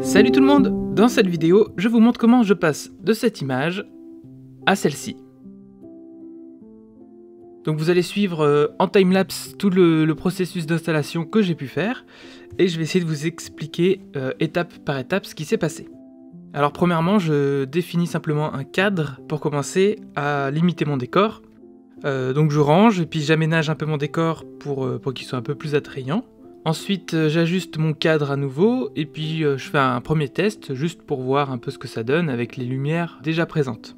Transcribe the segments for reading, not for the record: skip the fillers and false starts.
Salut tout le monde! Dans cette vidéo, je vous montre comment je passe de cette image à celle-ci. Donc vous allez suivre en timelapse tout le processus d'installation que j'ai pu faire, et je vais essayer de vous expliquer étape par étape ce qui s'est passé. Alors premièrement, je définis simplement un cadre pour commencer à limiter mon décor. Donc je range et puis j'aménage un peu mon décor pour qu'il soit un peu plus attrayant. Ensuite, j'ajuste mon cadre à nouveau, et puis je fais un premier test, juste pour voir un peu ce que ça donne avec les lumières déjà présentes.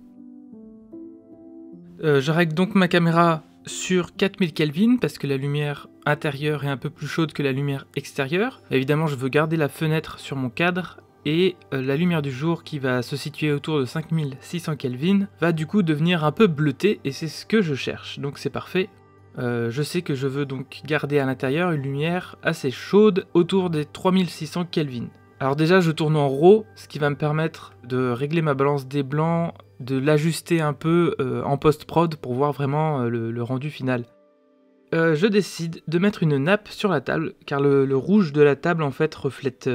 Je règle donc ma caméra sur 4000 Kelvin, parce que la lumière intérieure est un peu plus chaude que la lumière extérieure. Évidemment, je veux garder la fenêtre sur mon cadre, et la lumière du jour, qui va se situer autour de 5600 Kelvin, va du coup devenir un peu bleutée, et c'est ce que je cherche, donc c'est parfait. Je sais que je veux donc garder à l'intérieur une lumière assez chaude autour des 3600 Kelvin. Alors déjà je tourne en RAW, ce qui va me permettre de régler ma balance des blancs, de l'ajuster un peu en post-prod pour voir vraiment le rendu final. Je décide de mettre une nappe sur la table, car le rouge de la table en fait reflète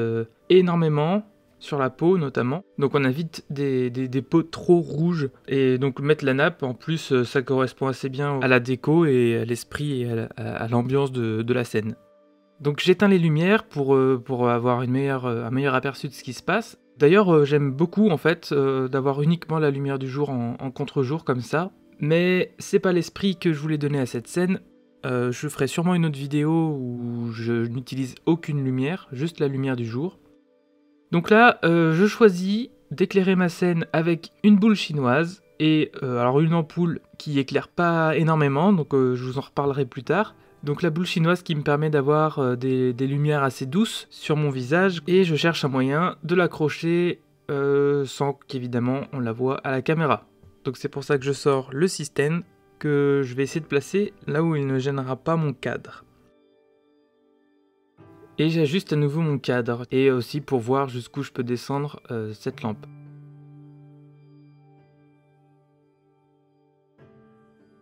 énormément sur la peau notamment, donc on évite des peaux trop rouges, et donc mettre la nappe en plus ça correspond assez bien à la déco et à l'esprit et à l'ambiance de la scène. Donc j'éteins les lumières pour avoir un meilleur aperçu de ce qui se passe. D'ailleurs j'aime beaucoup en fait d'avoir uniquement la lumière du jour en contre-jour comme ça, mais c'est pas l'esprit que je voulais donner à cette scène. Je ferai sûrement une autre vidéo où je n'utilise aucune lumière, juste la lumière du jour. Donc là, je choisis d'éclairer ma scène avec une boule chinoise, et alors une ampoule qui éclaire pas énormément, donc je vous en reparlerai plus tard. Donc la boule chinoise qui me permet d'avoir des lumières assez douces sur mon visage, et je cherche un moyen de l'accrocher sans qu'évidemment on la voie à la caméra. Donc c'est pour ça que je sors le système, que je vais essayer de placer là où il ne gênera pas mon cadre. Et j'ajuste à nouveau mon cadre, et aussi pour voir jusqu'où je peux descendre cette lampe.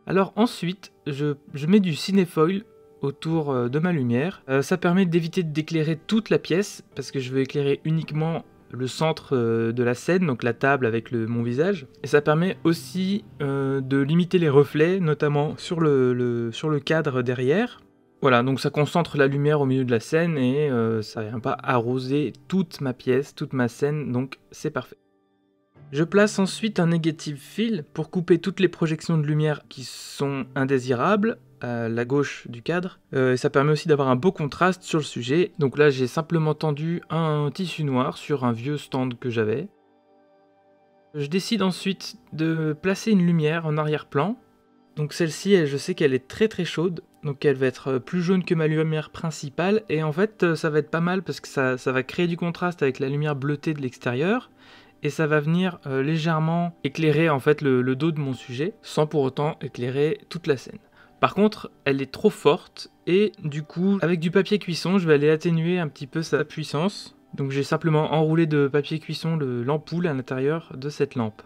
Alors ensuite, je mets du cinéfoil autour de ma lumière. Ça permet d'éviter d'éclairer toute la pièce, parce que je veux éclairer uniquement le centre de la scène, donc la table avec mon visage. Et ça permet aussi de limiter les reflets, notamment sur le cadre derrière. Voilà, donc ça concentre la lumière au milieu de la scène, et ça vient pas arroser toute ma pièce, toute ma scène, donc c'est parfait. Je place ensuite un negative fill pour couper toutes les projections de lumière qui sont indésirables à la gauche du cadre. Et ça permet aussi d'avoir un beau contraste sur le sujet. Donc là j'ai simplement tendu un tissu noir sur un vieux stand que j'avais. Je décide ensuite de placer une lumière en arrière-plan. Donc celle-ci, je sais qu'elle est très très chaude, donc elle va être plus jaune que ma lumière principale, et en fait ça va être pas mal parce que ça va créer du contraste avec la lumière bleutée de l'extérieur, et ça va venir légèrement éclairer en fait le dos de mon sujet, sans pour autant éclairer toute la scène. Par contre, elle est trop forte, et du coup, avec du papier cuisson, je vais aller atténuer un petit peu sa puissance. Donc j'ai simplement enroulé de papier cuisson l'ampoule à l'intérieur de cette lampe.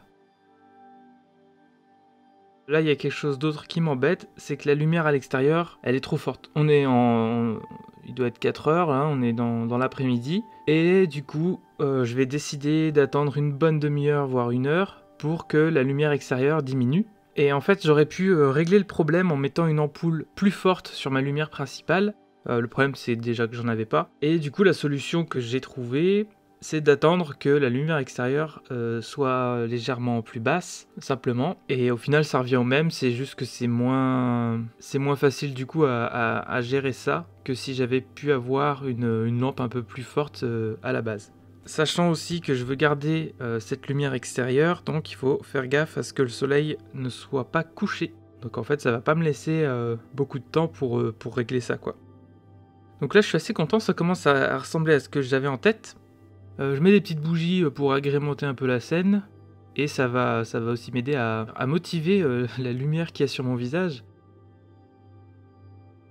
Là, il y a quelque chose d'autre qui m'embête, c'est que la lumière à l'extérieur, elle est trop forte. Il doit être 4 heures, là, on est dans l'après-midi, et du coup, je vais décider d'attendre une bonne demi-heure, voire 1 heure, pour que la lumière extérieure diminue. Et en fait, j'aurais pu régler le problème en mettant une ampoule plus forte sur ma lumière principale. Le problème, c'est déjà que j'en avais pas. Et du coup, la solution que j'ai trouvée, c'est d'attendre que la lumière extérieure soit légèrement plus basse, simplement. Et au final, ça revient au même, c'est juste que c'est moins facile du coup à gérer ça que si j'avais pu avoir une lampe un peu plus forte à la base. Sachant aussi que je veux garder cette lumière extérieure, donc il faut faire gaffe à ce que le soleil ne soit pas couché. Donc en fait, ça va pas me laisser beaucoup de temps pour régler ça, quoi. Donc là, je suis assez content, ça commence à ressembler à ce que j'avais en tête. Je mets des petites bougies pour agrémenter un peu la scène, et ça va aussi m'aider à motiver la lumière qu'il y a sur mon visage.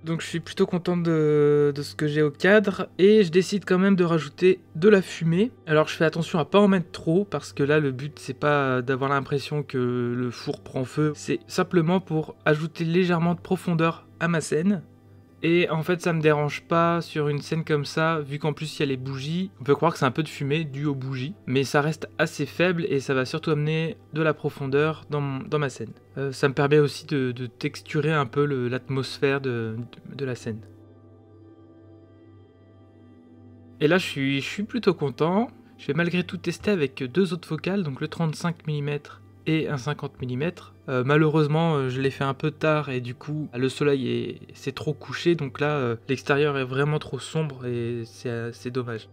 Donc je suis plutôt content de ce que j'ai au cadre, et je décide quand même de rajouter de la fumée. Alors je fais attention à pas en mettre trop, parce que là le but c'est pas d'avoir l'impression que le four prend feu, c'est simplement pour ajouter légèrement de profondeur à ma scène. Et en fait ça me dérange pas sur une scène comme ça, vu qu'en plus il y a les bougies. On peut croire que c'est un peu de fumée due aux bougies, mais ça reste assez faible et ça va surtout amener de la profondeur dans ma scène. Ça me permet aussi de texturer un peu l'atmosphère de la scène. Et là je suis plutôt content. Je vais malgré tout tester avec deux autres focales, donc le 35 mm et un 50 mm. Malheureusement je l'ai fait un peu tard et du coup le soleil s'est trop couché, donc là l'extérieur est vraiment trop sombre et c'est dommage.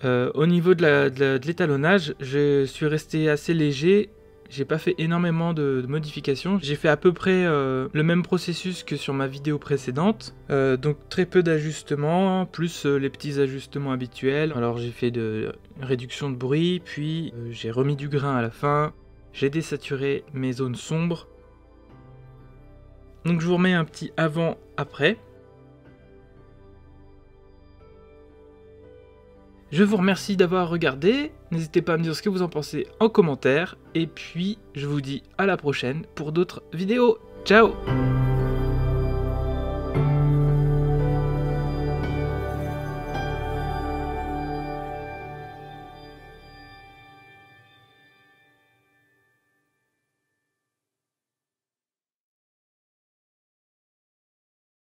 Au niveau de l'étalonnage, je suis resté assez léger. J'ai pas fait énormément de modifications. J'ai fait à peu près le même processus que sur ma vidéo précédente. Donc très peu d'ajustements, plus les petits ajustements habituels. Alors j'ai fait une réduction de bruit, puis j'ai remis du grain à la fin. J'ai désaturé mes zones sombres. Donc je vous remets un petit avant-après. Je vous remercie d'avoir regardé, n'hésitez pas à me dire ce que vous en pensez en commentaire, et puis je vous dis à la prochaine pour d'autres vidéos. Ciao!